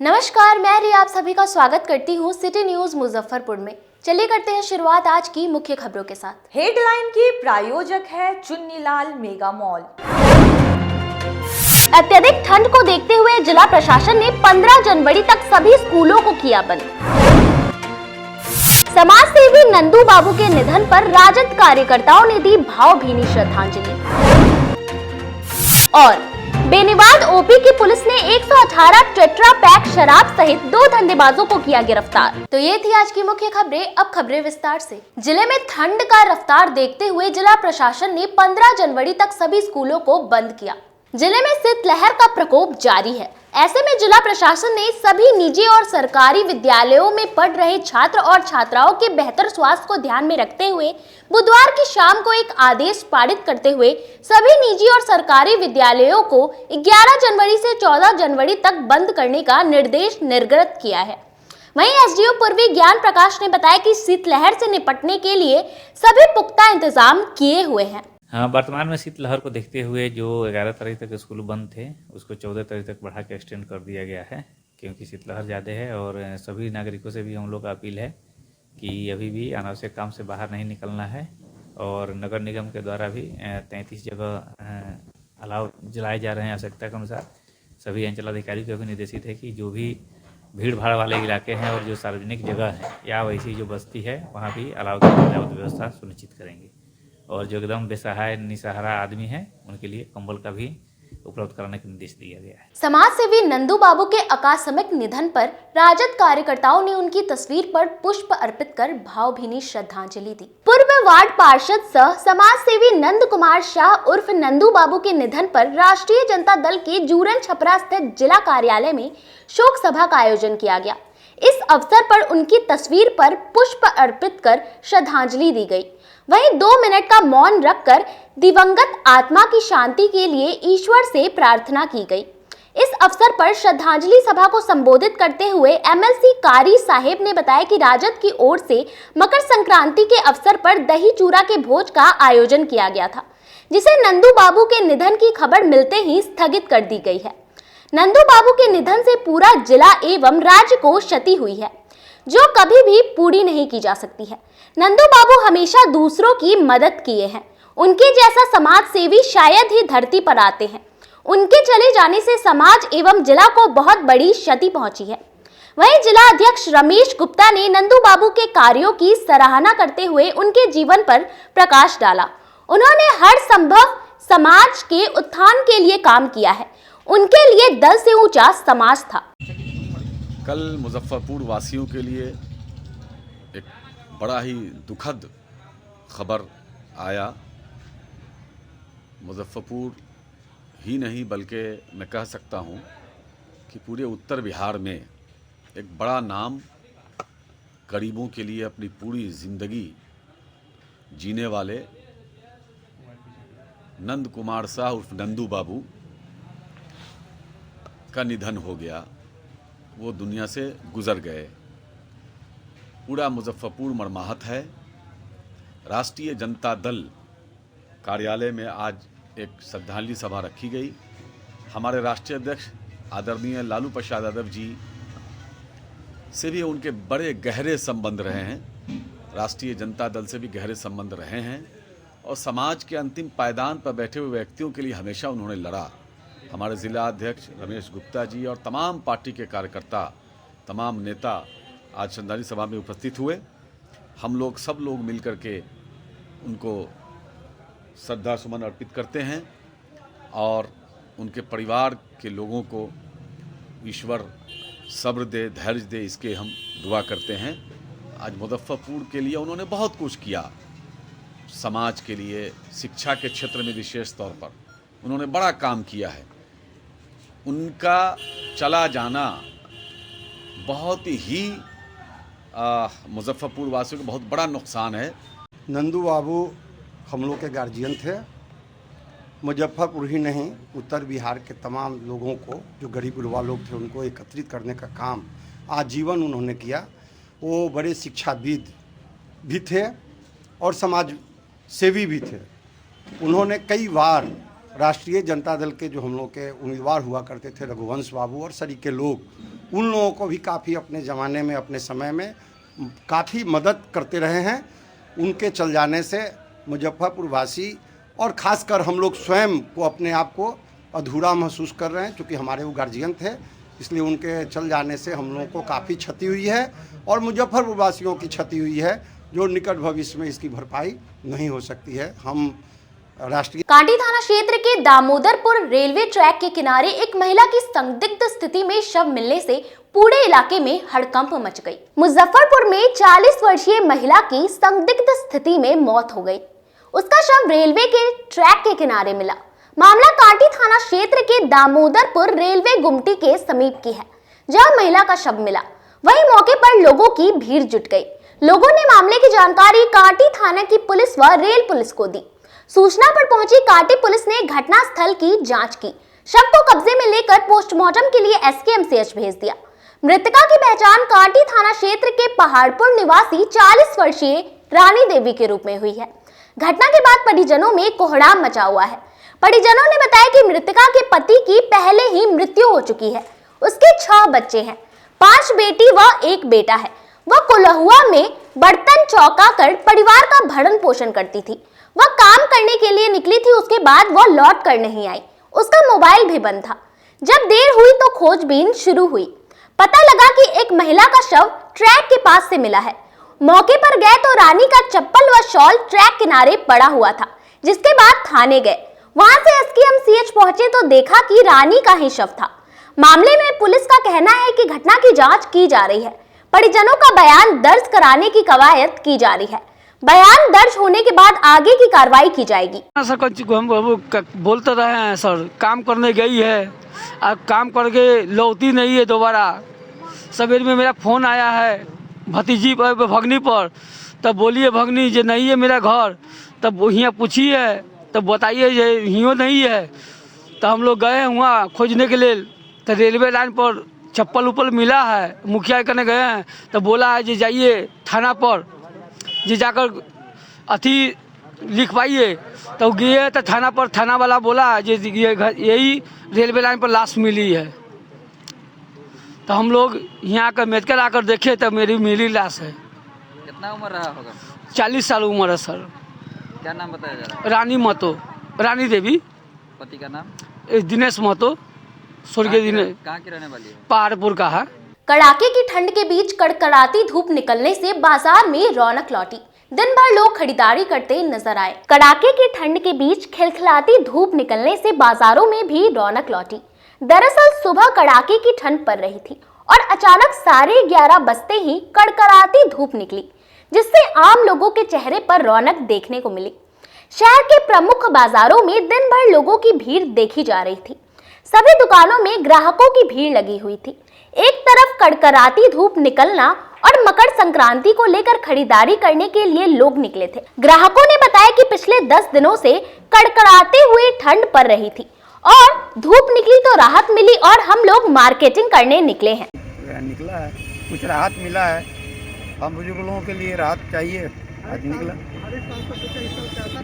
नमस्कार, मैं रिया आप सभी का स्वागत करती हूँ सिटी न्यूज मुजफ्फरपुर में। चलिए करते हैं शुरुआत आज की मुख्य खबरों के साथ। हेडलाइन की प्रायोजक है चुन्नीलाल मेगा मॉल। अत्यधिक ठंड को देखते हुए जिला प्रशासन ने 15 जनवरी तक सभी स्कूलों को किया बंद। समाज सेवी नंदू बाबू के निधन पर राजद कार्यकर्ताओं ने दी भावभीनी श्रद्धांजलि। और बेनीबाद ओपी की पुलिस ने 118 टेट्रा पैक शराब सहित 2 धंधेबाजों को किया गिरफ्तार। तो ये थी आज की मुख्य खबरें। अब खबरें विस्तार से। जिले में ठंड का रफ्तार देखते हुए जिला प्रशासन ने 15 जनवरी तक सभी स्कूलों को बंद किया। जिले में शीतलहर का प्रकोप जारी है। ऐसे में जिला प्रशासन ने सभी निजी और सरकारी विद्यालयों में पढ़ रहे छात्र और छात्राओं के बेहतर स्वास्थ्य को ध्यान में रखते हुए बुधवार की शाम को एक आदेश पारित करते हुए सभी निजी और सरकारी विद्यालयों को 11 जनवरी से 14 जनवरी तक बंद करने का निर्देश निर्गत किया है। वहीं एसडीओ पूर्वी ज्ञान प्रकाश ने बताया कि शीतलहर से निपटने के लिए सभी पुख्ता इंतजाम किए हुए हैं। हाँ, वर्तमान में शीतलहर को देखते हुए जो 11 तारीख तक स्कूल बंद थे उसको 14 तारीख तक बढ़ा के एक्सटेंड कर दिया गया है, क्योंकि शीतलहर ज़्यादा है। और सभी नागरिकों से भी हम लोग का अपील है कि अभी भी अनावश्यक काम से बाहर नहीं निकलना है। और नगर निगम के द्वारा भी 33 जगह अलाव जलाए जा रहे हैं आवश्यकता के अनुसार। सभी अंचलाधिकारी को भी निर्देशित है कि जो भी भीड़ भाड़ वाले इलाके हैं और जो सार्वजनिक जगह है या वैसी जो बस्ती है वहाँ भी अलाव की व्यवस्था सुनिश्चित करेंगे। और जो एकदम बेसहाय निसहारा आदमी है उनके लिए कंबल का भी उपलब्ध कराने का निर्देश दिया गया है। समाज सेवी नंदू बाबू के आकस्मिक निधन पर राजद कार्यकर्ताओं ने उनकी तस्वीर पर पुष्प अर्पित कर भावभीनी श्रद्धांजलि दी। पूर्व वार्ड पार्षद सह समाज सेवी नंद कुमार शाह उर्फ नंदू बाबू के निधन पर राष्ट्रीय जनता दल के जूरन छपरा स्थित जिला कार्यालय में शोक सभा का आयोजन किया गया। इस अवसर पर उनकी तस्वीर पर पुष्प अर्पित कर श्रद्धांजलि दी गई। वहीं 2 मिनट का मौन रखकर दिवंगत आत्मा की शांति के लिए ईश्वर से प्रार्थना की गई। इस अवसर पर श्रद्धांजलि सभा को संबोधित करते हुए एमएलसी कारी साहेब ने बताया कि राजद की ओर से मकर संक्रांति के अवसर पर दही चूरा के भोज का आयोजन किया गया था, जिसे नंदू बाबू के निधन की खबर मिलते ही स्थगित कर दी गई है। नंदू बाबू के निधन से पूरा जिला एवं राज्य को क्षति हुई है, जो कभी भी पूरी नहीं की जा सकती है। नंदू बाबू हमेशा दूसरों की मदद किए हैं। उनके जैसा समाज सेवी शायद ही धरती पर आते हैं। उनके चले जाने से समाज एवं जिला को बहुत बड़ी क्षति पहुंची है। वहीं जिला अध्यक्ष रमेश गुप्ता ने नंदू बाबू के कार्यों की सराहना करते हुए उनके जीवन पर प्रकाश डाला। उन्होंने हर संभव समाज के उत्थान के लिए काम किया है। उनके लिए दल से ऊंचा समाज था। कल मुजफ्फरपुर वासियों के लिए एक बड़ा ही दुखद खबर आया। मुजफ्फरपुर ही नहीं बल्कि मैं कह सकता हूँ कि पूरे उत्तर बिहार में एक बड़ा नाम, गरीबों के लिए अपनी पूरी ज़िंदगी जीने वाले नंद कुमार शाह उर्फ नंदू बाबू का निधन हो गया। वो दुनिया से गुजर गए। पूरा मुजफ्फरपुर मर्माहत है। राष्ट्रीय जनता दल कार्यालय में आज एक श्रद्धांजलि सभा रखी गई। हमारे राष्ट्रीय अध्यक्ष आदरणीय लालू प्रसाद यादव जी से भी उनके बड़े गहरे संबंध रहे हैं। राष्ट्रीय जनता दल से भी गहरे संबंध रहे हैं और समाज के अंतिम पायदान पर बैठे हुए व्यक्तियों के लिए हमेशा उन्होंने लड़ा। हमारे ज़िला अध्यक्ष रमेश गुप्ता जी और तमाम पार्टी के कार्यकर्ता, तमाम नेता आज श्रद्धांजलि सभा में उपस्थित हुए। हम लोग सब लोग मिलकर के उनको श्रद्धा सुमन अर्पित करते हैं और उनके परिवार के लोगों को ईश्वर सब्र दे, धैर्य दे, इसके हम दुआ करते हैं। आज मुजफ्फरपुर के लिए उन्होंने बहुत कुछ किया। समाज के लिए, शिक्षा के क्षेत्र में विशेष तौर पर उन्होंने बड़ा काम किया है। उनका चला जाना बहुत ही मुजफ्फरपुर वासियों को बहुत बड़ा नुकसान है। नंदू बाबू हम लोग के गार्जियन थे। मुजफ्फरपुर ही नहीं, उत्तर बिहार के तमाम लोगों को, जो गरीब गुरबा लोग थे, उनको एकत्रित करने का काम आजीवन उन्होंने किया। वो बड़े शिक्षाविद भी थे और समाज सेवी भी थे। उन्होंने कई बार राष्ट्रीय जनता दल के जो हम लोग के उम्मीदवार हुआ करते थे, रघुवंश बाबू और सरीके लोग, उन लोगों को भी काफ़ी अपने ज़माने में, अपने समय में काफ़ी मदद करते रहे हैं। उनके चल जाने से मुजफ्फरपुर वासी और ख़ासकर हम लोग स्वयं को अपने आप को अधूरा महसूस कर रहे हैं, क्योंकि हमारे वो गार्जियन थे। इसलिए उनके चल जाने से हम लोगों को काफ़ी क्षति हुई है और मुजफ्फरपुर वासियों की क्षति हुई है, जो निकट भविष्य में इसकी भरपाई नहीं हो सकती है। हम राष्ट्रीय कांटी थाना क्षेत्र के दामोदरपुर रेलवे ट्रैक के किनारे एक महिला की संदिग्ध स्थिति में शव मिलने से पूरे इलाके में हड़कंप मच गई। मुजफ्फरपुर में 40 वर्षीय महिला की संदिग्ध स्थिति में मौत हो गई। उसका शव रेलवे के ट्रैक के किनारे मिला। मामला कांटी थाना क्षेत्र के दामोदरपुर रेलवे गुमटी के समीप की है, जहां महिला का शव मिला। वहीं मौके पर लोगों की भीड़ जुट गई। लोगों ने मामले की जानकारी कांटी थाना की पुलिस व रेल पुलिस को दी। सूचना पर पहुंची कांटी पुलिस ने घटनास्थल की जांच की। शव को कब्जे में लेकर पोस्टमार्टम के लिए एसकेएमसीएच भेज दिया। मृतका की पहचान कांटी थाना क्षेत्र के पहाड़पुर निवासी 40 वर्षीय रानी देवी के रूप में हुई है। घटना के बाद परिजनों में कोहराम मचा हुआ है। परिजनों ने बताया कि मृतका के पति की पहले ही मृत्यु हो चुकी है। उसके 6 बच्चे हैं, 5 बेटी व 1 बेटा है। वह कोल्हुआ में बर्तन चौका कर परिवार का भरण पोषण करती थी। वह काम करने के लिए निकली थी, उसके बाद वह लौट कर नहीं आई। उसका मोबाइल भी बंद था। जब देर हुई तो खोजबीन शुरू हुई। पता लगा कि एक महिला का शव ट्रैक के पास से मिला है। मौके पर गए तो रानी का चप्पल व शॉल ट्रैक किनारे पड़ा हुआ था, जिसके बाद थाने गए। वहां से एसकेएमसीएच पहुंचे तो देखा कि रानी का ही शव था। मामले में पुलिस का कहना है कि घटना की जांच की जा रही है। परिजनों का बयान दर्ज कराने की कवायद की जा रही है। बयान दर्ज होने के बाद आगे की कार्रवाई की जाएगी। सर हम बोलते रहे हैं सर, काम करने गई है, अब काम करके लौटी नहीं है दोबारा। सवेर में मेरा फोन आया है भतीजी पर, भगनी पर, तब बोलिए भगनी जो नहीं है मेरा घर, तब यहाँ पूछिए, तब बताइए ये हियो नहीं है। तो हम लोग गए वहाँ खोजने के लिए, तो रेलवे लाइन पर चप्पल उप्पल मिला है। मुखिया करने गए हैं तो बोला है जी जाइए थाना पर, जी जाकर अथी लिखवाइए। तो गए तो थाना पर, थाना वाला बोला जी यही रेलवे लाइन पर लाश मिली है। तो हम लोग यहाँ का मेडिकल आकर देखे तो मेरी लाश है। कितना उम्र रहा होगा? 40 साल उम्र है सर। क्या नाम बताया जा रहा रानी महतो, रानी देवी। पति का नाम? दिनेश महतो, स्वर्गीय दिनेश। कहाँ की रहने वाली है? पहाड़पुर का है। कड़ाके की ठंड के बीच कड़कड़ाती धूप निकलने से बाजार में रौनक लौटी। दिन भर लोग खरीदारी करते नजर आए। कड़ाके की ठंड के बीच खिलखिलाती धूप निकलने से बाजारों में भी रौनक लौटी। दरअसल सुबह कड़ाके की ठंड पड़ रही थी और अचानक 11:30 बजते ही कड़कड़ाती धूप निकली, जिससे आम लोगों के चेहरे पर रौनक देखने को मिली। शहर के प्रमुख बाजारों में दिन भर लोगों की भीड़ देखी जा रही थी। सभी दुकानों में ग्राहकों की भीड़ लगी हुई थी। एक तरफ कड़कड़ाती धूप निकलना और मकर संक्रांति को लेकर खरीदारी करने के लिए लोग निकले थे। ग्राहकों ने बताया कि पिछले 10 दिनों से कड़कड़ाते हुए ठंड पड़ रही थी और धूप निकली तो राहत मिली और हम लोग मार्केटिंग करने निकले हैं। निकला है, कुछ राहत मिला है। हम बुजुर्ग लोगों के लिए राहत चाहिए, आज निकला।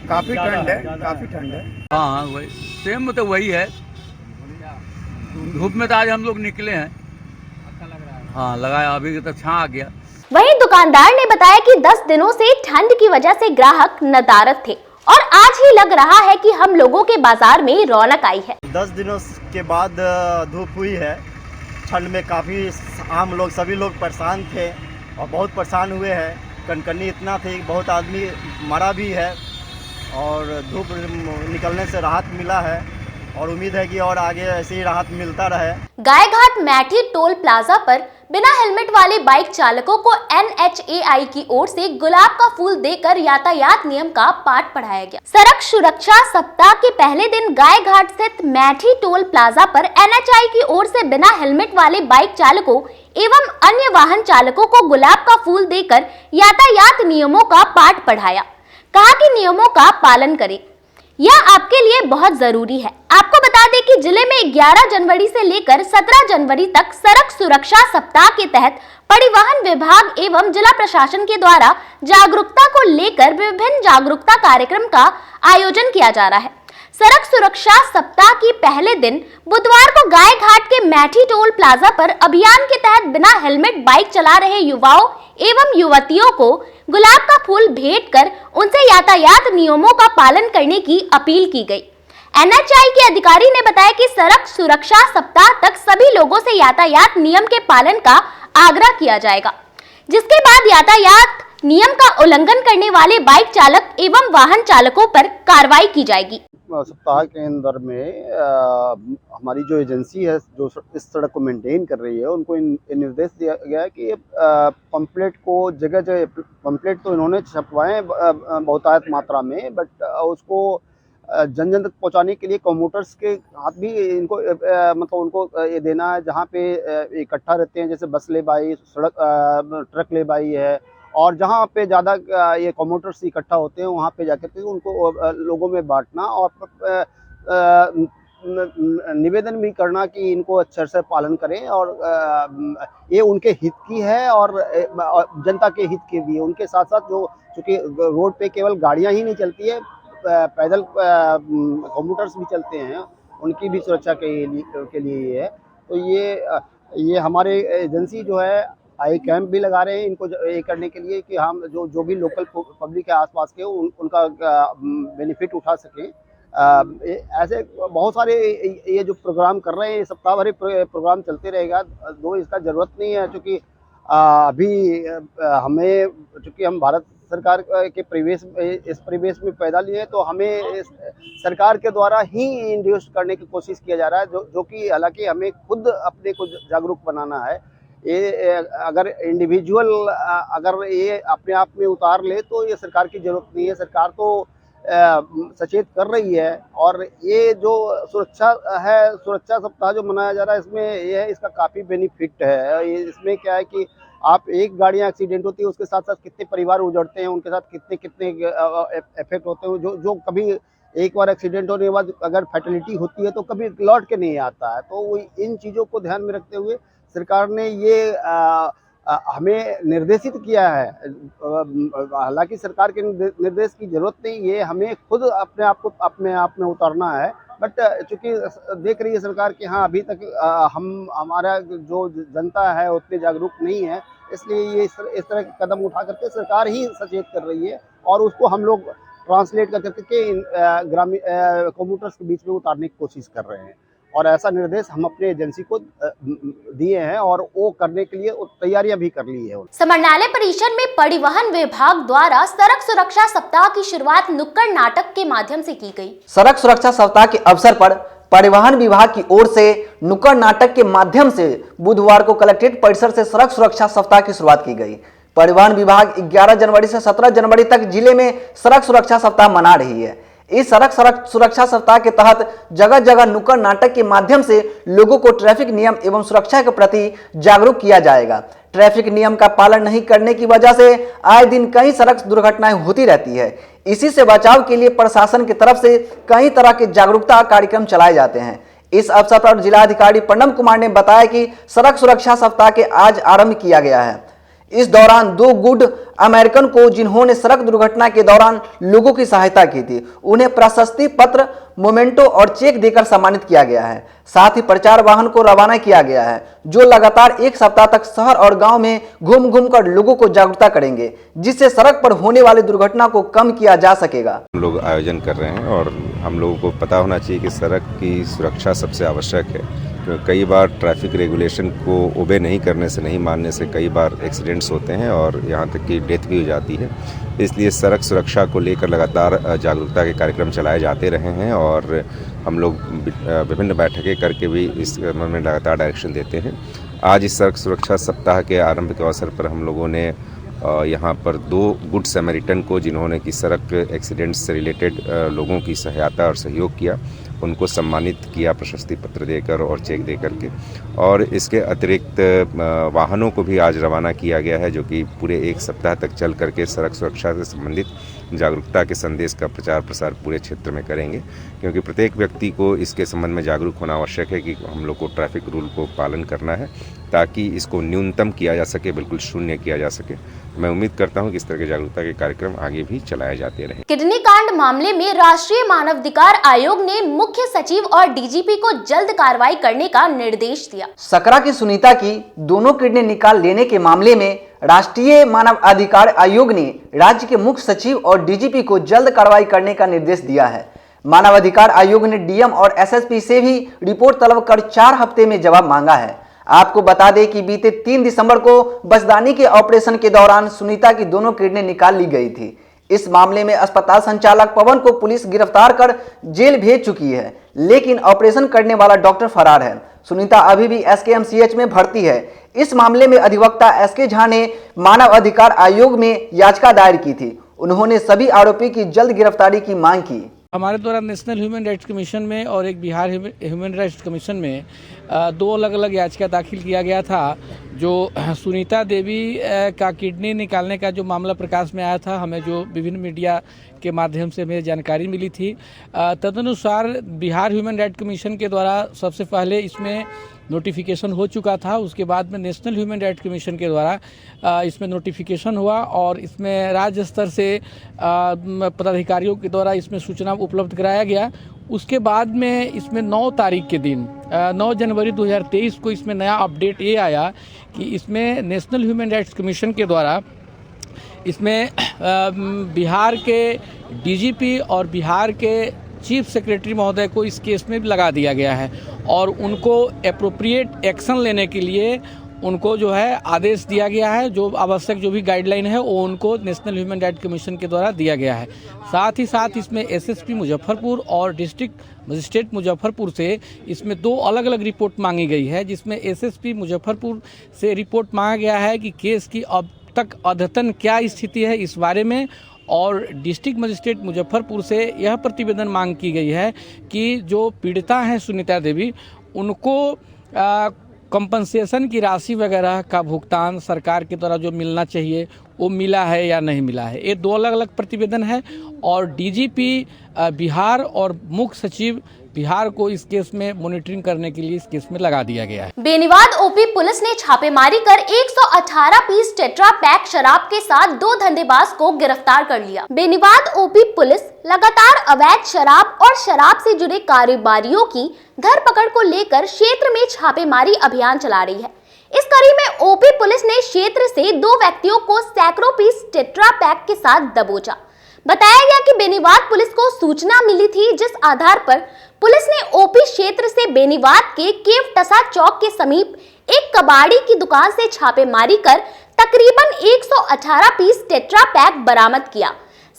काफी ठंड है, काफी ठंड है। हाँ वही सेम तो वही है। धूप में तो आज हम लोग निकले हैं। अच्छा लग रहा है? हाँ लगाया, अभी तो छां आ गया। वहीं दुकानदार ने बताया कि 10 दिनों से ठंड की वजह से ग्राहक नदारद थे और आज ही लग रहा है कि हम लोगों के बाजार में रौनक आई है। 10 दिनों के बाद धूप हुई है। ठंड में काफी आम लोग, सभी लोग परेशान थे और बहुत परेशान हुए हैं। कनकनी इतना थी, बहुत आदमी मरा भी है और धूप निकलने से राहत मिला है और उम्मीद है कि और आगे ऐसे ही राहत मिलता रहे। गायघाट मैठी टोल प्लाजा पर बिना हेलमेट वाले बाइक चालकों को NHAI की ओर से गुलाब का फूल देकर यातायात नियम का पाठ पढ़ाया गया। सड़क सुरक्षा सप्ताह के पहले दिन गायघाट स्थित मैठी टोल प्लाजा पर NHAI की ओर से बिना हेलमेट वाले बाइक चालकों एवं अन्य वाहन चालकों को गुलाब का फूल देकर यातायात नियमों का पाठ पढ़ाया। कहा कि नियमों का पालन करें, यह आपके लिए बहुत जरूरी है। आपको बता दें कि जिले में 11 जनवरी से लेकर 17 जनवरी तक सड़क सुरक्षा सप्ताह के तहत परिवहन विभाग एवं जिला प्रशासन के द्वारा जागरूकता को लेकर विभिन्न जागरूकता कार्यक्रम का आयोजन किया जा रहा है। सड़क सुरक्षा सप्ताह की पहले दिन बुधवार को गाय घाट के मैठी टोल प्लाजा पर अभियान के तहत बिना हेलमेट बाइक चला रहे युवाओं एवं युवतियों को गुलाब का फूल भेंट कर उनसे यातायात नियमों का पालन करने की अपील की गई। NHAI के अधिकारी ने बताया कि सड़क सुरक्षा सप्ताह तक सभी लोगों से यातायात नियम के पालन का आग्रह किया जाएगा, जिसके बाद यातायात नियम का उल्लंघन करने वाले बाइक चालक एवं वाहन चालकों पर कार्रवाई की जाएगी। सप्ताह के अंदर में हमारी जो एजेंसी है जो इस सड़क को मेंटेन कर रही है उनको निर्देश दिया गया है कि पंपलेट को जगह जगह पंपलेट तो इन्होंने छपवाए बहुतायत मात्रा में, बट उसको जन जन तक पहुँचाने के लिए कम्यूटर्स के हाथ भी इनको मतलब उनको ये देना है, जहाँ पे इकट्ठा रहते हैं, जैसे बस ले बाई, सड़क ट्रक ले बाई है, और जहाँ पे ज़्यादा ये कम्यूटर्स इकट्ठा होते हैं वहाँ पे जाकर के उनको लोगों में बांटना और निवेदन भी करना कि इनको अच्छे से पालन करें और ये उनके हित की है और जनता के हित की भी है। उनके साथ साथ जो चूँकि रोड पे केवल गाड़ियाँ ही नहीं चलती है, पैदल कम्यूटर्स भी चलते हैं, उनकी भी सुरक्षा के लिए है। तो ये हमारे एजेंसी जो है आई कैंप भी लगा रहे हैं इनको ये करने के लिए कि हम जो भी लोकल पब्लिक है आसपास के उनका बेनिफिट उठा सकें। ऐसे बहुत सारे ये जो प्रोग्राम कर रहे हैं, सप्ताह भर प्रोग्राम चलते रहेगा, दो इसका ज़रूरत नहीं है, क्योंकि अभी हमें चूँकि हम भारत सरकार के इस परिवेश में पैदा लिए तो हमें सरकार के द्वारा ही इंड्यूस करने की कोशिश किया जा रहा है, जो कि हालांकि हमें खुद अपने को जागरूक बनाना है। ये अगर इंडिविजुअल अगर ये अपने आप में उतार ले तो ये सरकार की ज़रूरत नहीं है। सरकार तो सचेत कर रही है और ये जो सुरक्षा सप्ताह जो मनाया जा रहा है इसमें ये है, इसका काफ़ी बेनिफिट है। इसमें क्या है कि आप एक गाड़ियाँ एक्सीडेंट होती है उसके साथ साथ कितने परिवार उजड़ते हैं, उनके साथ कितने इफेक्ट होते हैं। जो कभी एक बार एक्सीडेंट होने के बाद अगर फैटेलिटी होती है तो कभी लौट के नहीं आता है। तो इन चीज़ों को ध्यान में रखते हुए सरकार ने ये हमें निर्देशित किया है। हालांकि सरकार के निर्देश की ज़रूरत नहीं, ये हमें खुद अपने आप में उतारना है। बट चूँकि देख रही है सरकार कि हाँ अभी तक हमारा जो जनता है उतनी जागरूक नहीं है, इसलिए ये इस तरह के कदम उठा करके सरकार ही सचेत कर रही है और उसको हम लोग ट्रांसलेट कर करके ग्रामीण कम्यूटर्स के बीच में उतारने की कोशिश कर रहे हैं। और ऐसा निर्देश हम अपने एजेंसी को दिए हैं और वो करने के लिए तैयारियां भी कर ली है। समरनालय परिसर में परिवहन विभाग द्वारा सड़क सुरक्षा सप्ताह की शुरुआत नुक्कड़ नाटक के माध्यम से की गई। सड़क सुरक्षा सप्ताह के अवसर पर परिवहन विभाग की ओर से नुक्कड़ नाटक के माध्यम से बुधवार को कलेक्ट्रेट परिसर से सड़क सुरक्षा सप्ताह की शुरुआत की गई। परिवहन विभाग 11 जनवरी से 17 जनवरी तक जिले में सड़क सुरक्षा सप्ताह मना रही है। इस सड़क सुरक्षा सप्ताह के तहत जगह जगह नुक्कड़ नाटक के माध्यम से लोगों को ट्रैफिक नियम एवं सुरक्षा के प्रति जागरूक किया जाएगा। ट्रैफिक नियम का पालन नहीं करने की वजह से आए दिन कई सड़क दुर्घटनाएं होती रहती है। इसी से बचाव के लिए प्रशासन की तरफ से कई तरह के जागरूकता कार्यक्रम चलाए जाते हैं। इस अवसर पर जिलाधिकारी प्रणम कुमार ने बताया कि सड़क सुरक्षा सप्ताह के आज आरंभ किया गया है। इस दौरान 2 गुड अमेरिकन को जिन्होंने सड़क दुर्घटना के दौरान लोगों की सहायता की थी, उन्हें प्रशस्ति पत्र, मोमेंटो और चेक देकर सम्मानित किया गया है। साथ ही प्रचार वाहन को रवाना किया गया है, जो लगातार 1 सप्ताह तक शहर और गांव में घूम कर लोगों को जागरूकता करेंगे, जिससे सड़क पर होने वाली दुर्घटना को कम किया जा सकेगा। हम लोग आयोजन कर रहे हैं और हम लोगों को पता होना चाहिए कि सड़क की सुरक्षा सबसे आवश्यक है। कई बार ट्रैफिक रेगुलेशन को ओबे नहीं करने से, नहीं मानने से कई बार एक्सीडेंट्स होते हैं और यहाँ तक कि डेथ भी हो जाती है। इसलिए सड़क सुरक्षा को लेकर लगातार जागरूकता के कार्यक्रम चलाए जाते रहे हैं और हम लोग विभिन्न बैठकें करके भी इस में लगातार डायरेक्शन देते हैं। आज इस सड़क सुरक्षा सप्ताह के आरंभ के अवसर पर हम लोगों ने यहाँ पर 2 गुड समैरिटन को, जिन्होंने कि सड़क एक्सीडेंट्स से रिलेटेड लोगों की सहायता और सहयोग किया, उनको सम्मानित किया प्रशस्ति पत्र देकर और चेक देकर के। और इसके अतिरिक्त वाहनों को भी आज रवाना किया गया है, जो कि पूरे 1 सप्ताह तक चल करके सड़क सुरक्षा से संबंधित जागरूकता के संदेश का प्रचार प्रसार पूरे क्षेत्र में करेंगे, क्योंकि प्रत्येक व्यक्ति को इसके संबंध में जागरूक होना आवश्यक है कि हम लोग को ट्रैफिक रूल को पालन करना है ताकि इसको न्यूनतम किया जा सके, बिल्कुल शून्य किया जा सके। मैं उम्मीद करता हूं कि इस तरह के जागरूकता के कार्यक्रम आगे भी चलाए जाते रहें। किडनी कांड मामले में राष्ट्रीय मानवाधिकार आयोग ने मुख्य सचिव और डीजीपी को जल्द कार्रवाई करने का निर्देश दिया। सकरा की सुनीता की दोनों किडनी निकाल लेने के मामले में राष्ट्रीय मानव अधिकार आयोग ने राज्य के मुख्य सचिव और डीजीपी को जल्द कार्रवाई करने का निर्देश दिया है। मानवाधिकार आयोग ने डीएम और एसएसपी से भी रिपोर्ट तलब कर 4 हफ्ते में जवाब मांगा है। आपको बता दें कि बीते 3 दिसंबर को बचदानी के ऑपरेशन के दौरान सुनीता की दोनों किडनी निकाल ली गई थी। इस मामले में अस्पताल संचालक पवन को पुलिस गिरफ्तार कर जेल भेज चुकी है, लेकिन ऑपरेशन करने वाला डॉक्टर फरार है। सुनीता अभी भी एसकेएमसीएच में भर्ती है। इस मामले में अधिवक्ता एसके झा ने मानव अधिकार आयोग में याचिका दायर की थी। उन्होंने सभी आरोपी की जल्द गिरफ्तारी की मांग की। हमारे द्वारा नेशनल ह्यूमन राइट्स कमीशन में और एक बिहार ह्यूमन राइट्स कमीशन में 2 अलग अलग याचिका दाखिल किया गया था। जो सुनीता देवी का किडनी निकालने का जो मामला प्रकाश में आया था, हमें जो विभिन्न मीडिया के माध्यम से हमें जानकारी मिली थी, तदनुसार बिहार ह्यूमन राइट्स कमीशन के द्वारा सबसे पहले इसमें नोटिफिकेशन हो चुका था। उसके बाद में नेशनल ह्यूमन राइट्स कमीशन के द्वारा इसमें नोटिफिकेशन हुआ और इसमें राज्य स्तर से पदाधिकारियों के द्वारा इसमें सूचना उपलब्ध कराया गया। उसके बाद में इसमें 9 तारीख के दिन 9 जनवरी 2023 को इसमें नया अपडेट ये आया कि इसमें नेशनल ह्यूमन राइट्स कमीशन के द्वारा इसमें बिहार के डीजीपी और बिहार के चीफ सेक्रेटरी महोदय को इस केस में भी लगा दिया गया है और उनको एप्रोप्रिएट एक्शन लेने के लिए उनको जो है आदेश दिया गया है। जो आवश्यक जो भी गाइडलाइन है वो उनको नेशनल ह्यूमन राइट्स कमीशन के द्वारा दिया गया है। साथ ही साथ इसमें एसएसपी मुजफ्फरपुर और डिस्ट्रिक्ट मजिस्ट्रेट मुजफ्फरपुर से इसमें 2 अलग अलग रिपोर्ट मांगी गई है, जिसमें एसएसपी मुजफ्फरपुर से रिपोर्ट मांगा गया है कि केस की अब तक अद्यतन क्या स्थिति है इस बारे में, और डिस्ट्रिक्ट मजिस्ट्रेट मुजफ्फरपुर से यह प्रतिवेदन मांग की गई है कि जो पीड़िता हैं सुनीता देवी, उनको कंपनसेशन की राशि वगैरह का भुगतान सरकार के द्वारा जो मिलना चाहिए वो मिला है या नहीं मिला है। ये 2 अलग अलग प्रतिवेदन है और डीजीपी बिहार और मुख्य सचिव बिहार को इस केस में मॉनिटरिंग करने के लिए इस केस में लगा दिया गया है। बेनीवाद ओपी पुलिस ने छापेमारी कर 118 पीस टेट्रा पैक शराब के साथ 2 धंधेबाज को गिरफ्तार कर लिया। बेनीवाद ओपी पुलिस लगातार अवैध शराब और शराब से जुड़े कारोबारियों की धरपकड़ को लेकर क्षेत्र में छापेमारी अभियान चला रही है। इस कड़ी में ओपी पुलिस ने क्षेत्र से 2 व्यक्तियों को सैकड़ों पीस टेट्रा पैक के साथ दबोचा। बताया गया कि बेनीवाद पुलिस को सूचना मिली थी, जिस आधार पर पुलिस ने ओपी क्षेत्र से बेनीवाद के केव टसा चौक के समीप एक कबाड़ी की दुकान से छापेमारी कर तकरीबन 118 पीस टेट्रा पैक बरामद किया।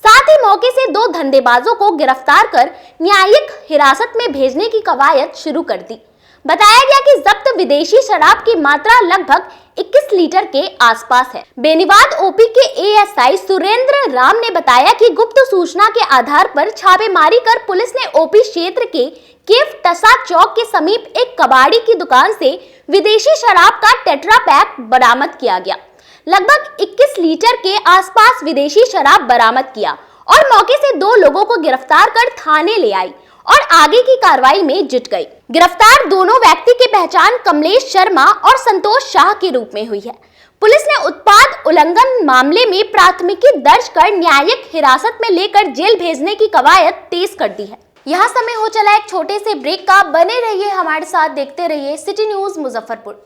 साथ ही मौके से 2 धंधेबाजों को गिरफ्तार कर न्यायिक हिरासत में भेजने की कवायद शुरू कर दी। बताया गया कि जब्त विदेशी शराब की मात्रा लगभग 21 लीटर के आसपास है। बेनीवाद ओपी के एएसआई सुरेंद्र राम ने बताया कि गुप्त सूचना के आधार पर छापेमारी कर पुलिस ने ओपी क्षेत्र के केव टसा चौक के समीप एक कबाड़ी की दुकान से विदेशी शराब का टेट्रा पैक बरामद किया गया। लगभग 21 लीटर के आसपास विदेशी शराब बरामद किया और मौके से 2 लोगों को गिरफ्तार कर थाने ले आई और आगे की कार्रवाई में जुट गई। गिरफ्तार दोनों व्यक्ति की पहचान कमलेश शर्मा और संतोष शाह के रूप में हुई है। पुलिस ने उत्पाद उल्लंघन मामले में प्राथमिकी दर्ज कर न्यायिक हिरासत में लेकर जेल भेजने की कवायद तेज कर दी है। यहाँ समय हो चला एक छोटे से ब्रेक का। बने रहिए हमारे साथ, देखते रहिए सिटी न्यूज मुजफ्फरपुर।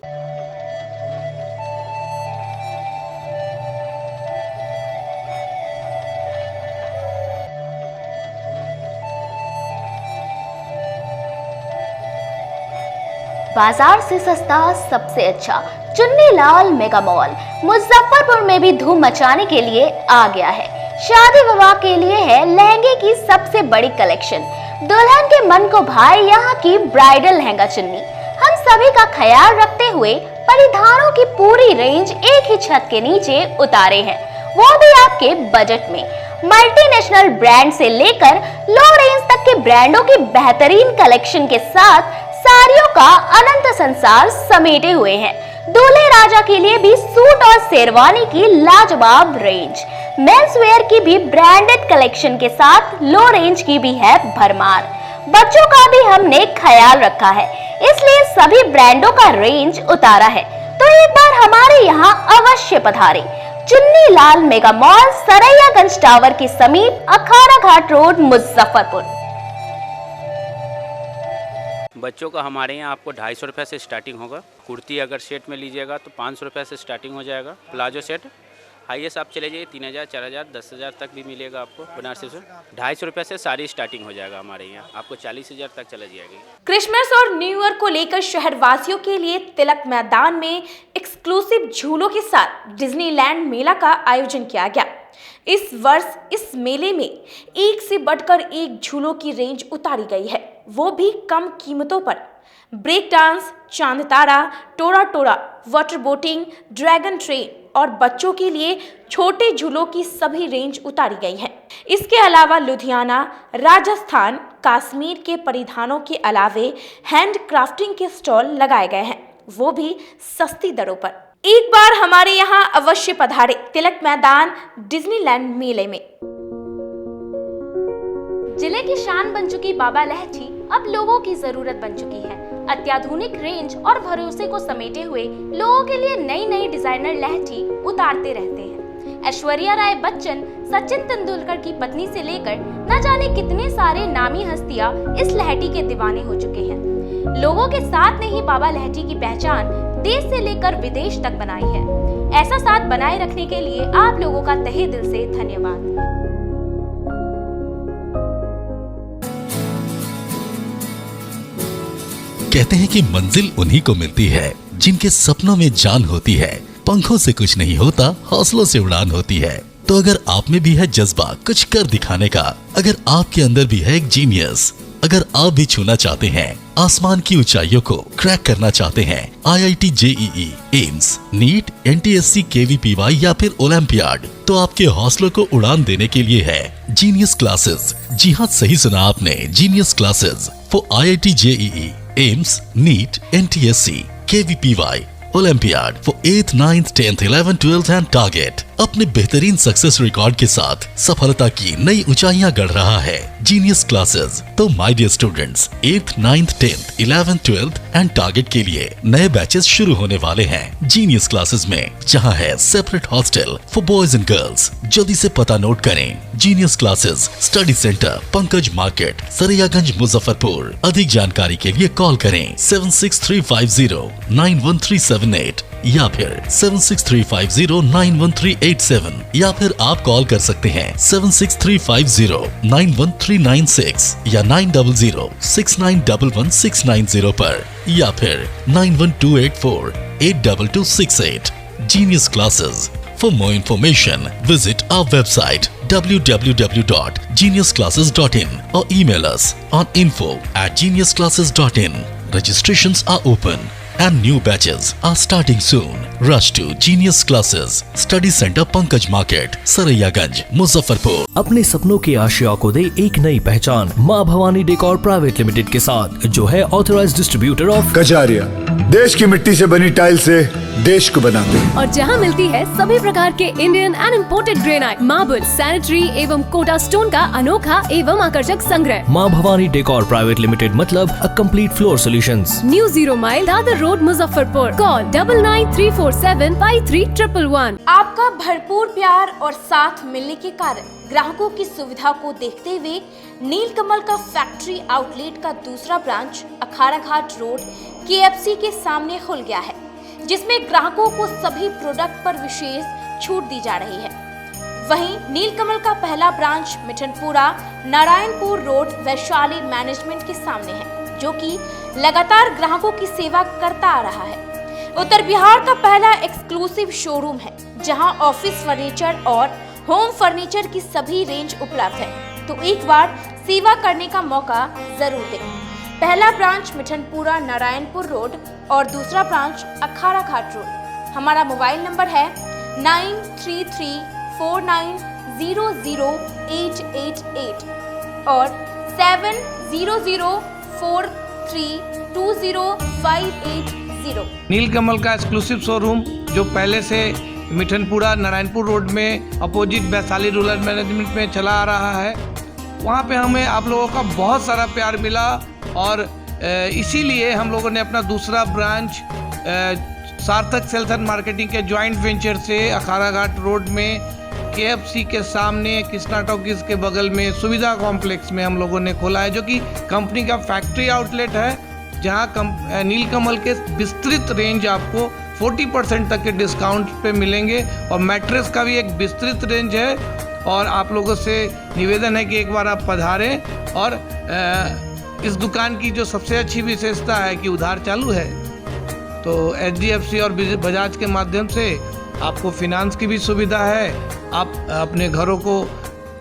बाजार से सस्ता सबसे अच्छा चुन्नीलाल मेगा मॉल मुजफ्फरपुर में भी धूम मचाने के लिए आ गया है। शादी विवाह के लिए है लहंगे की सबसे बड़ी कलेक्शन। दुल्हन के मन को भाए यहाँ की ब्राइडल लहंगा चुन्नी। हम सभी का ख्याल रखते हुए परिधानों की पूरी रेंज एक ही छत के नीचे उतारे हैं, वो भी आपके बजट में। मल्टीनेशनल ब्रांड से लेकर लो रेंज तक के ब्रांडों की बेहतरीन कलेक्शन के साथ साड़ियों का अनंत संसार समेटे हुए हैं। दूल्हे राजा के लिए भी सूट और शेरवानी की लाजवाब रेंज। मेंस वेयर की भी ब्रांडेड कलेक्शन के साथ लो रेंज की भी है भरमार। बच्चों का भी हमने ख्याल रखा है, इसलिए सभी ब्रांडों का रेंज उतारा है। तो एक बार हमारे यहाँ अवश्य पधारें। Chunni Lal mega mall, Saraiyaganj tower के समीप, अखाड़ा घाट रोड, मुजफ्फरपुर। बच्चों का हमारे यहाँ आपको 250 रुपये से स्टार्टिंग होगा। कुर्ती अगर सेट में लीजिएगा तो 500 रुपये से स्टार्टिंग हो जाएगा। प्लाजो सेट हाईएस्ट आप चले जाइए 3000, 4000, 10,000 तक भी मिलेगा आपको। बनारसी से 250 रुपये से सारी स्टार्टिंग हो जाएगा हमारे यहाँ, आपको 40,000 तक चला जाएगी। क्रिसमस और न्यू ईयर को लेकर शहरवासियों के लिए तिलक मैदान में एक्सक्लूसिव झूलों के साथ डिज्नीलैंड मेला का आयोजन किया गया। इस वर्ष इस मेले में एक से बढ़कर एक झूलों की रेंज उतारी गई है, वो भी कम कीमतों पर। ब्रेक डांस, चांद तारा, टोरा टोरा, वाटर बोटिंग, ड्रैगन ट्रेन और बच्चों के लिए छोटे झूलों की सभी रेंज उतारी गई है। इसके अलावा लुधियाना, राजस्थान, कश्मीर के परिधानों के अलावे हैंड क्राफ्टिंग के स्टॉल लगाए गए हैं, वो भी सस्ती दरों पर। एक बार हमारे यहाँ अवश्य पधारे तिलक मैदान डिज्नीलैंड मेले में। जिले की शान बन चुकी बाबा लहठी अब लोगों की जरूरत बन चुकी है। अत्याधुनिक रेंज और भरोसे को समेटे हुए लोगों के लिए नई नई डिजाइनर लहठी उतारते रहते हैं। ऐश्वर्या राय बच्चन, सचिन तेंदुलकर की पत्नी से लेकर न जाने कितने सारे नामी हस्तियां इस लहठी के दीवाने हो चुके हैं। लोगों के साथ ने ही बाबा लहठी की पहचान देश से लेकर विदेश तक बनाई है। ऐसा साथ बनाए रखने के लिए आप लोगों का तहे दिल से धन्यवाद। कहते हैं कि मंजिल उन्हीं को मिलती है जिनके सपनों में जान होती है। पंखों से कुछ नहीं होता, हौसलों से उड़ान होती है। तो अगर आप में भी है जज्बा कुछ कर दिखाने का, अगर आपके अंदर भी है एक जीनियस, अगर आप भी छूना चाहते हैं आसमान की ऊंचाइयों को, क्रैक करना चाहते हैं IIT JEE, AIIMS, NEET, NTSC, KVPY या फिर ओलंपियाड, तो आपके हौसलों को उड़ान देने के लिए है जीनियस क्लासेस। जी हाँ, सही सुना आपने, genius classes for IIT JEE, AIIMS, NEET, NTSC, KVPY, olympiad for 8th, 9th, 10th, 11th, 12th and target. अपने बेहतरीन सक्सेस रिकॉर्ड के साथ सफलता की नई ऊंचाइयां गढ़ रहा है जीनियस क्लासेस। तो my dear students, 8th, 9th, 10th, 11th, 12th and target के लिए नए बैचेस शुरू होने वाले हैं जीनियस क्लासेस में, जहां है separate hostel for boys and girls. जल्दी से पता नोट करें, genius classes, study centre, Pankaj market, Saraiyaganj, Muzaffarpur. अधिक जानकारी के लिए कॉल करें 7635091378 या फिर 7635091387 या फिर आप कॉल कर सकते हैं 7635091396 या 9006911690 पर या फिर 9128482268। Genius Classes. For more information, visit our website www.geniusclasses.in or email us on info@geniusclasses.in. Registrations are open and new batches are starting soon. Rush to Genius Classes, Study Center, Pankaj Market, Saraiyaganj, Muzaffarpur. अपने सपनों के आशिया को दे एक नई पहचान माँ Bhavani decor private limited के साथ, जो है ऑथराइज्ड डिस्ट्रीब्यूटर ऑफ कजारिया। देश की मिट्टी से बनी टाइल से देश को बनाते हैं और जहां मिलती है सभी प्रकार के Indian and imported granite, marble, sanitary एवं कोटा स्टोन का अनोखा एवं आकर्षक संग्रह। माँ भवानी डेकोर प्राइवेट लिमिटेड मतलब a complete floor solutions. New 0 mile Dadar road, Muzaffarpur. Call 9934715311। आपका भरपूर प्यार और साथ मिलने के कारण ग्राहकों की सुविधा को देखते हुए नीलकमल का फैक्ट्री आउटलेट का दूसरा ब्रांच अखाड़ा घाट रोड KFC के सामने खुल गया है, जिसमें ग्राहकों को सभी प्रोडक्ट पर विशेष छूट दी जा रही है। वहीं नीलकमल का पहला branch Mithanpura, Narayanpur road, Vaishali management के सामने है, जो कि लगातार ग्राहकों की सेवा करता आ रहा है। उत्तर बिहार का पहला एक्सक्लूसिव शोरूम है, जहां ऑफिस फर्नीचर और होम फर्नीचर की सभी रेंज उपलब्ध है। तो एक बार सेवा करने का मौका जरूर दें। पहला ब्रांच मिठनपुरा, नारायणपुर रोड और दूसरा ब्रांच अखाड़ा घाट रोड। हमारा मोबाइल नंबर है 9334900888 और 7004320580। नीलकमल का एक्सक्लूसिव शोरूम जो पहले से मिठनपुरा नारायणपुर रोड में अपोजिट वैशाली रूरल मैनेजमेंट में चला आ रहा है। वहाँ पे हमें आप लोगों का बहुत सारा प्यार मिला और इसीलिए हम लोगों ने अपना दूसरा ब्रांच सार्थक सेल्स एंड मार्केटिंग के जॉइंट वेंचर से अखाड़ा घाट रोड में KFC के सामने कृष्णा टॉकीज के बगल में सुविधा कॉम्प्लेक्स में हम लोगों ने खोला है, जो कि कंपनी का फैक्ट्री आउटलेट है, जहां नीलकमल के विस्तृत रेंज आपको 40% तक के डिस्काउंट पे मिलेंगे और मैट्रेस का भी एक विस्तृत रेंज है। और आप लोगों से निवेदन है कि एक बार आप पधारें। और इस दुकान की जो सबसे अच्छी विशेषता है कि उधार चालू है, तो HDFC और बजाज के माध्यम से आपको फिनांस की भी सुविधा है। आप अपने घरों को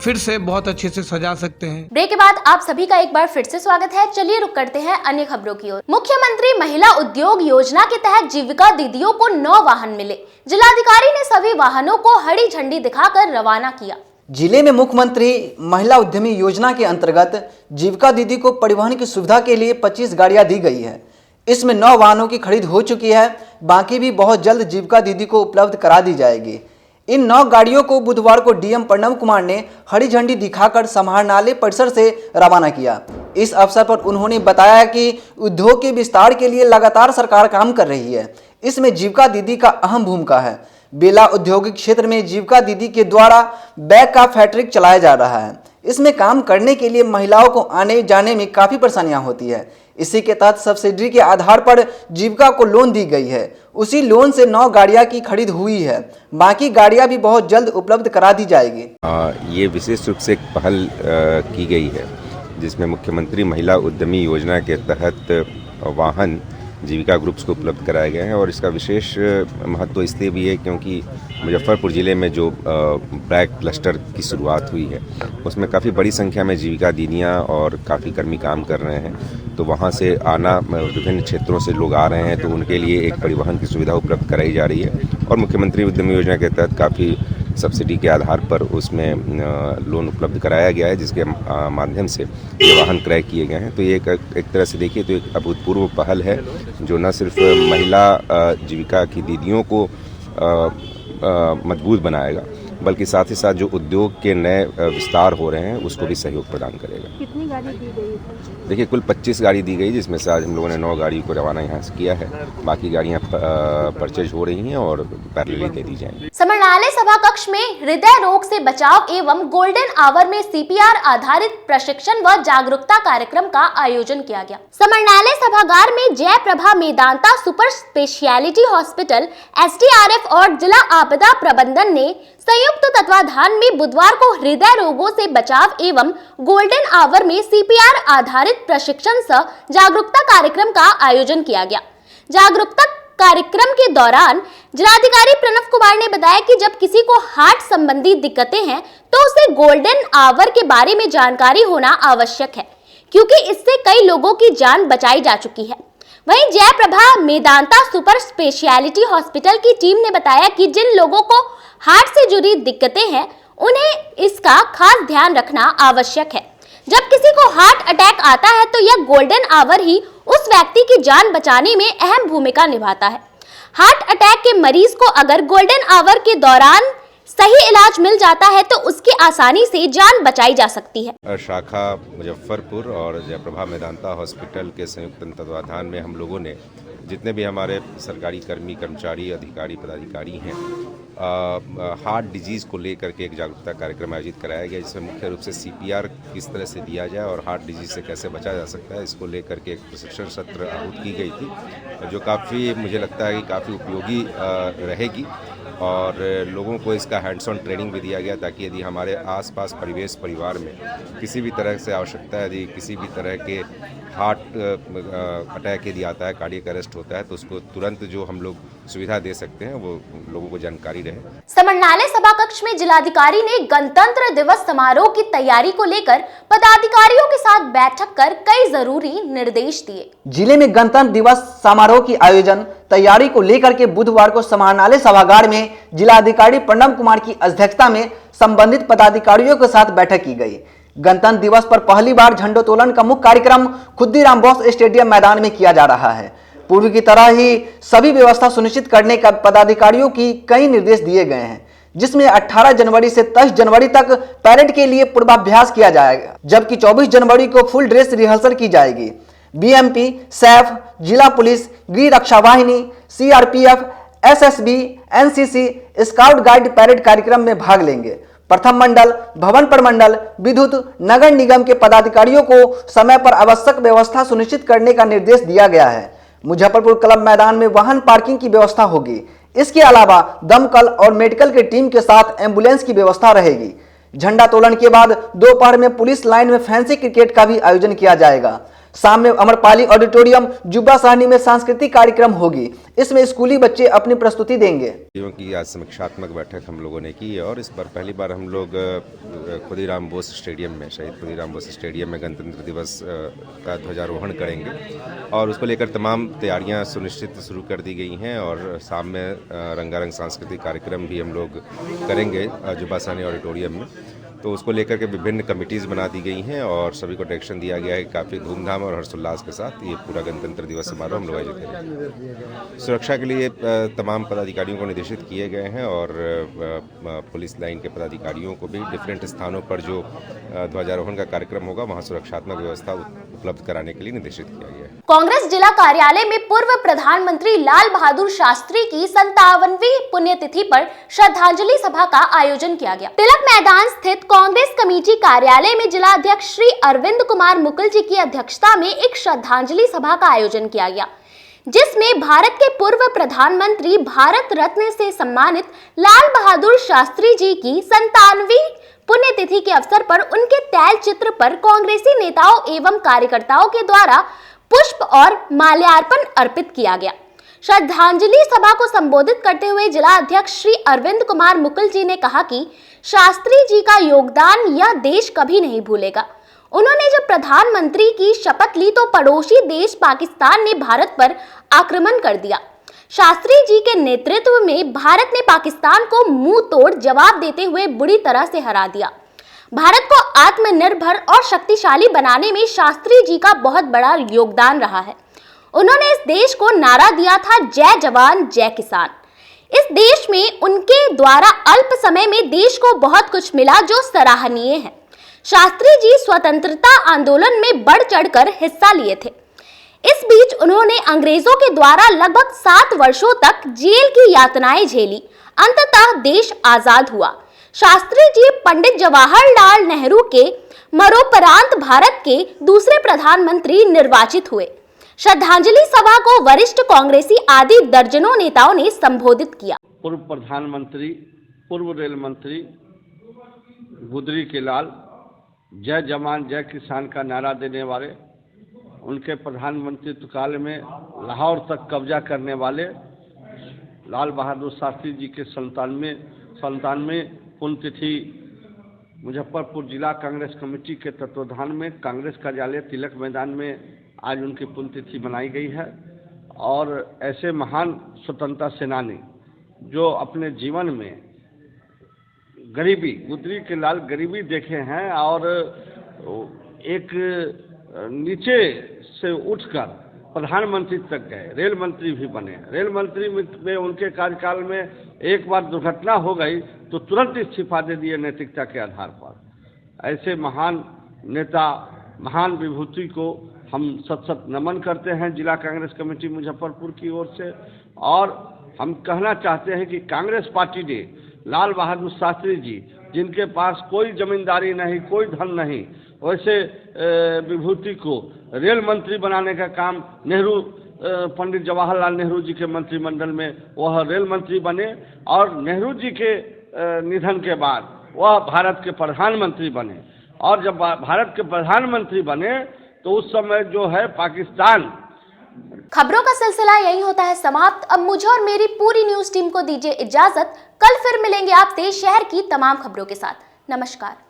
फिर से बहुत अच्छे से सजा सकते हैं। ब्रेक के बाद आप सभी का एक बार फिर से स्वागत है। चलिए रुक करते हैं अन्य खबरों की ओर। मुख्यमंत्री महिला उद्योग योजना के तहत जीविका दीदियों को 9 वाहन मिले। जिलाधिकारी ने सभी वाहनों को हरी झंडी दिखाकर रवाना किया। जिले में मुख्यमंत्री महिला उद्यमी योजना के अंतर्गत जीविका दीदी को परिवहन की सुविधा के लिए 25 गाड़ियां दी गई है। इसमें 9 वाहनों की खरीद हो चुकी है, बाकी भी बहुत जल्द जीविका दीदी को उपलब्ध करा दी जाएगी। इन 9 गाड़ियों को बुधवार को DM प्रणव कुमार ने हरी झंडी दिखाकर समाहरणालय परिसर से रवाना किया। इस अवसर पर उन्होंने बताया कि उद्योग के विस्तार के लिए लगातार सरकार काम कर रही है। इसमें जीविका दीदी का अहम भूमिका है। बेला औद्योगिक क्षेत्र में जीविका दीदी के द्वारा बैग का फैक्ट्री चलाया जा रहा है। इसमें काम करने के लिए महिलाओं को आने जाने में काफ़ी परेशानियां होती है। इसी के तहत सब्सिडी के आधार पर जीविका को लोन दी गई है। उसी लोन से 9 गाड़ियां की खरीद हुई है, बाकी गाड़ियां भी बहुत जल्द उपलब्ध करा दी जाएगी। ये विशेष रूप से एक पहल की गई है, जिसमें मुख्यमंत्री महिला उद्यमी योजना के तहत वाहन जीविका ग्रुप्स को उपलब्ध कराए गए हैं। और इसका विशेष महत्व इसलिए भी है क्योंकि मुजफ्फरपुर ज़िले में जो ब्लैक क्लस्टर की शुरुआत हुई है, उसमें काफ़ी बड़ी संख्या में जीविका दीदियाँ और काफ़ी कर्मी काम कर रहे हैं। तो वहाँ से आना, विभिन्न क्षेत्रों से लोग आ रहे हैं, तो उनके लिए एक परिवहन की सुविधा उपलब्ध कराई जा रही है। और मुख्यमंत्री उद्यमी योजना के तहत काफ़ी सब्सिडी के आधार पर उसमें लोन उपलब्ध कराया गया है, जिसके माध्यम से ये वाहन क्रय किए गए हैं। तो ये एक तरह से देखिए तो एक अभूतपूर्व पहल है, जो न सिर्फ महिला जीविका की दीदियों को मजबूत बनाएगा, बल्कि साथ ही साथ जो उद्योग के नए विस्तार हो रहे हैं उसको भी सहयोग प्रदान करेगा। कितनी गाड़ी दी गई? देखिए कुल 25 गाड़ी दी गई, जिसमें से आज हम लोगों ने 9 गाड़ी को रवाना यहाँ से किया है। बाकी गाड़ियाँ परचेज हो रही हैं और पैरेलली दे दी जाएंगी। समरनालय सभा कक्ष में हृदय रोग से बचाव एवं गोल्डन आवर में CPR आधारित प्रशिक्षण व जागरूकता कार्यक्रम का आयोजन किया गया। समरनालय सभागार में Jayaprabha Medanta super speciality hospital, SDRF और जिला आपदा प्रबंधन ने संयुक्त तत्वाधान में बुधवार को हृदय रोगों से बचाव एवं गोल्डन आवर में CPR आधारित प्रशिक्षण सह जागरूकता कार्यक्रम का आयोजन किया गया। जागरूकता कार्यक्रम के दौरान जिलाधिकारी प्रणव कुमार ने बताया कि जब किसी को हार्ट संबंधी दिक्कतें हैं तो उसे गोल्डन आवर के बारे में जानकारी होना आवश्यक है, क्योंकि इससे कई लोगों की जान बचाई जा चुकी है। वहीं Jayaprabha Medanta super speciality hospital की टीम ने बताया कि जिन लोगों को हार्ट से जुड़ी दिक्कतें हैं, उन्हें इसका खास ध्यान रखना आवश्यक है। जब किसी को हार्ट अटैक आता है तो यह गोल्डन आवर ही उस व्यक्ति की जान बचाने में अहम भूमिका निभाता है। हार्ट अटैक के मरीज को अगर गोल्डन आवर के दौरान सही इलाज मिल जाता है तो उसकी आसानी से जान बचाई जा सकती है। शाखा मुजफ्फरपुर और जयप्रभा मेदांता हॉस्पिटल के संयुक्त तत्वाधान में हम लोगों ने जितने भी हमारे सरकारी कर्मी, कर्मचारी, अधिकारी, पदाधिकारी हैं, हार्ट डिजीज़ को लेकर के एक जागरूकता कार्यक्रम आयोजित कराया गया, जिसमें मुख्य रूप से CPR किस तरह से दिया जाए और हार्ट डिजीज़ से कैसे बचा जा सकता है, इसको लेकर के एक प्रशिक्षण सत्र आहूत की गई थी, जो काफ़ी मुझे लगता है कि काफ़ी उपयोगी रहेगी। और लोगों को इसका हैंड्स ऑन ट्रेनिंग भी दिया गया, ताकि यदि हमारे आसपास परिवेश परिवार में किसी भी तरह से आवश्यकता है, यदि किसी भी तरह के हार्ट अटैक यदि आता है, कार्डियक अरेस्ट होता है, तो उसको तुरंत जो हम लोग सुविधा दे सकते हैं वो लोगों को जानकारी रहे। समरनालय सभा कक्ष में जिलाधिकारी ने गणतंत्र दिवस समारोह की तैयारी को लेकर पदाधिकारियों के साथ बैठक कर कई जरूरी निर्देश दिए। जिले में गणतंत्र दिवस समारोह की आयोजन तैयारी को लेकर के बुधवार को समरनालय सभागार में जिलाधिकारी प्रणव कुमार की अध्यक्षता में संबंधित पदाधिकारियों के साथ बैठक की गई। गणतंत्र दिवस पर पहली बार झंडोत्तोलन का मुख्य कार्यक्रम खुद्दीराम बोस स्टेडियम मैदान में किया जा रहा है। पूर्व की तरह ही सभी व्यवस्था सुनिश्चित करने का पदाधिकारियों की कई निर्देश दिए गए हैं, जिसमें 18 जनवरी से 23 जनवरी तक पैरेड के लिए पूर्वाभ्यास किया जाएगा, जबकि 24 जनवरी को फुल ड्रेस रिहर्सल की जाएगी। बीएमपी, सैफ, जिला पुलिस, गृह रक्षा वाहिनी, CRPF, SSB, NCC, scout guide parade कार्यक्रम में भाग लेंगे। प्रथम मंडल, भवन प्रमंडल, विद्युत, नगर निगम के पदाधिकारियों को समय पर आवश्यक व्यवस्था सुनिश्चित करने का निर्देश दिया गया है। मुजफ्फरपुर क्लब मैदान में वाहन पार्किंग की व्यवस्था होगी। इसके अलावा दमकल और मेडिकल की टीम के साथ एम्बुलेंस की व्यवस्था रहेगी। झंडा तोलन के बाद दोपहर में पुलिस लाइन में फैंसी क्रिकेट का भी आयोजन किया जाएगा। शाम में अमरपाली ऑडिटोरियम जुब्बा साहनी में सांस्कृतिक कार्यक्रम होगी। इसमें स्कूली बच्चे अपनी प्रस्तुति देंगे। की आज समीक्षात्मक बैठक हम लोगों ने की और इस बार पहली बार हम लोग खुदीराम बोस स्टेडियम में, शहीद खुदीराम बोस स्टेडियम में गणतंत्र दिवस का ध्वजारोहण करेंगे और उसको लेकर तमाम तैयारियां सुनिश्चित शुरू कर दी गई हैं और शाम में रंगारंग सांस्कृतिक कार्यक्रम भी हम लोग करेंगे जुब्बा साहनी ऑडिटोरियम में। तो उसको लेकर के विभिन्न कमिटीज़ बना दी गई हैं और सभी को डायरेक्शन दिया गया है। काफ़ी धूमधाम और हर्षोल्लास के साथ ये पूरा गणतंत्र दिवस समारोह हम लोग आयोजित करेंगे। सुरक्षा के लिए तमाम पदाधिकारियों को निर्देशित किए गए हैं और पुलिस लाइन के पदाधिकारियों को भी डिफरेंट स्थानों पर जो ध्वजारोहण का कार्यक्रम होगा वहाँ सुरक्षात्मक व्यवस्था उपलब्ध कराने के लिए निर्देशित किया गया है। कांग्रेस जिला कार्यालय में पूर्व प्रधानमंत्री लाल बहादुर शास्त्री की 57वीं पुण्यतिथि पर श्रद्धांजलि सभा का आयोजन किया गया। तिलक मैदान स्थित कांग्रेस कमेटी कार्यालय में जिला अध्यक्ष श्री अरविंद कुमार मुकुल जी की अध्यक्षता में एक श्रद्धांजलि सभा का आयोजन किया गया, जिसमें भारत के पूर्व प्रधानमंत्री भारत रत्न से सम्मानित लाल बहादुर शास्त्री जी की 57वीं पुण्यतिथि के अवसर पर उनके तैल चित्र पर कांग्रेसी नेताओं एवं कार्यकर्ताओं के द्वारा पुष्प और माल्यार्पण अर्पित किया गया। श्रद्धांजलि सभा को संबोधित करते हुए जिला अध्यक्ष श्री अरविंद कुमार मुकुल जी ने कहा कि शास्त्री जी का योगदान यह देश कभी नहीं भूलेगा। उन्होंने जब प्रधानमंत्री की शपथ ली तो पड़ोसी देश पाकिस्तान ने भारत पर आक्रमण कर दिया। शास्त्री जी के नेतृत्व में भारत ने पाकिस्तान को मुंह तोड़ जवाब देते हुए बुरी तरह से हरा दिया। भारत को आत्मनिर्भर और शक्तिशाली बनाने में शास्त्री जी का बहुत बड़ा योगदान रहा है। उन्होंने इस देश को नारा दिया था, जय जवान जय किसान। इस देश में उनके द्वारा अल्प समय में देश को बहुत कुछ मिला जो सराहनीय है। शास्त्री जी स्वतंत्रता आंदोलन में बढ़ चढ़कर हिस्सा लिए थे। इस बीच उन्होंने अंग्रेजों के द्वारा लगभग 7 वर्षों तक जेल की यातनाएं झेली। अंततः देश आजाद हुआ। शास्त्री जी पंडित जवाहरलाल नेहरू के मरणोपरांत भारत के दूसरे प्रधानमंत्री निर्वाचित हुए। श्रद्धांजलि सभा को वरिष्ठ कांग्रेसी आदि दर्जनों नेताओं ने संबोधित किया। पूर्व प्रधानमंत्री, पूर्व रेल मंत्री गुदरी के लाल, जय जवान जय किसान का नारा देने वाले, उनके प्रधानमंत्रित्व काल में लाहौर तक कब्जा करने वाले लाल बहादुर शास्त्री जी के 97वें पुण्यतिथि मुजफ्फरपुर जिला कांग्रेस कमेटी के तत्वाधान में कांग्रेस कार्यालय तिलक मैदान में आज उनकी पुण्यतिथि मनाई गई है। और ऐसे महान स्वतंत्रता सेनानी जो अपने जीवन में गरीबी, गुदरी के लाल गरीबी देखे हैं और एक नीचे से उठकर प्रधानमंत्री तक गए, रेल मंत्री भी बने। रेल मंत्री में उनके कार्यकाल में एक बार दुर्घटना हो गई तो तुरंत इस्तीफा दे दिए नैतिकता के आधार पर। ऐसे महान नेता, महान विभूति को हम सत नमन करते हैं जिला कांग्रेस कमेटी मुजफ्फरपुर की ओर से। और हम कहना चाहते हैं कि कांग्रेस पार्टी ने लाल बहादुर शास्त्री जी, जिनके पास कोई जमींदारी नहीं, कोई धन नहीं, वैसे विभूति को रेल मंत्री बनाने का काम नेहरू, पंडित जवाहरलाल नेहरू जी के मंत्रिमंडल में वह रेल मंत्री बने और नेहरू जी के निधन के बाद वह भारत के प्रधानमंत्री बने। और जब भारत के प्रधानमंत्री बने तो उस समय जो है पाकिस्तान। खबरों का सिलसिला यही होता है समाप्त। अब मुझे और मेरी पूरी न्यूज टीम को दीजिए इजाजत। कल फिर मिलेंगे आपसे शहर की तमाम खबरों के साथ। नमस्कार।